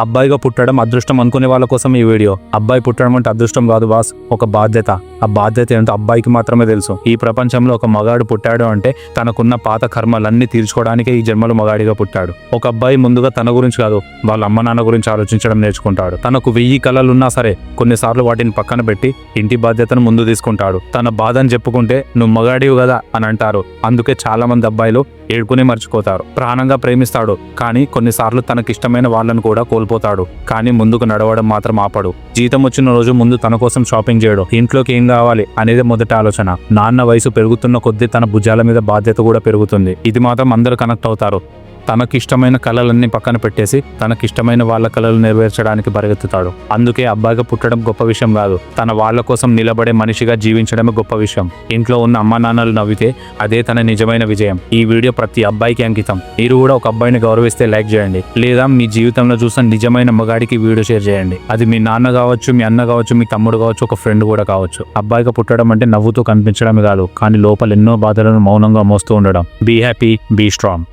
అబ్బాయిగా పుట్టడం అదృష్టం అనుకునే వాళ్ళ కోసం ఈ వీడియో. అబ్బాయి పుట్టడం అంటే అదృష్టం కాదు బాస్, ఒక బాధ్యత. ఆ బాధ్యత ఏంటో అబ్బాయికి మాత్రమే తెలుసు. ఈ ప్రపంచంలో ఒక మగాడు పుట్టాడు అంటే తనకున్న పాత కర్మలన్నీ తీర్చుకోవడానికే ఈ జన్మలో మగాడిగా పుట్టాడు. ఒక అబ్బాయి ముందుగా తన గురించి కాదు, వాళ్ళ అమ్మ నాన్న గురించి ఆలోచించడం నేర్చుకుంటాడు. తనకు 1000 కళలున్నా సరే కొన్నిసార్లు వాటిని పక్కన పెట్టి ఇంటి బాధ్యతను ముందు తీసుకుంటాడు. తన బాధను చెప్పుకుంటే నువ్వు మగాడివి కదా అని అంటారు. అందుకే చాలా మంది అబ్బాయిలు ఏడుకునే మర్చిపోతారు. ప్రాణంగా ప్రేమిస్తాడు కానీ కొన్నిసార్లు తనకిష్టమైన వాళ్ళను కూడా కోల్పోతాడు. కానీ ముందుకు నడవడం మాత్రం ఆపడు. జీతం వచ్చిన రోజు ముందు తన కోసం షాపింగ్ చేయడు. ఇంట్లోకి ఏం కావాలి అనేది మొదటి ఆలోచన. నాన్న వయసు పెరుగుతున్న కొద్దీ తన భుజాల మీద బాధ్యత కూడా పెరుగుతుంది. ఇది మాత్రం అందరూ కనెక్ట్ అవుతారు. తనకిష్టమైన కళలన్నీ పక్కన పెట్టేసి తనకిష్టమైన వాళ్ళ కళలు నెరవేర్చడానికి పరిగెత్తుతాడు. అందుకే అబ్బాయిగా పుట్టడం గొప్ప విషయం కాదు, తన వాళ్ళ కోసం నిలబడే మనిషిగా జీవించడమే గొప్ప విషయం. ఇంట్లో ఉన్న అమ్మా నాన్నలు నవ్వితే అదే తన నిజమైన విజయం. ఈ వీడియో ప్రతి అబ్బాయికి అంకితం. మీరు కూడా ఒక అబ్బాయిని గౌరవిస్తే లైక్ చేయండి, లేదా మీ జీవితంలో చూసిన నిజమైన మగాడికి వీడియో షేర్ చేయండి. అది మీ నాన్న కావచ్చు, మీ అన్న కావచ్చు, మీ తమ్ముడు కావచ్చు, ఒక ఫ్రెండ్ కూడా కావచ్చు. అబ్బాయిగా పుట్టడం అంటే నవ్వుతూ కనిపించడమే కాదు, కానీ లోపల ఎన్నో బాధలను మౌనంగా మోస్తూ ఉండడం. Be happy, be strong.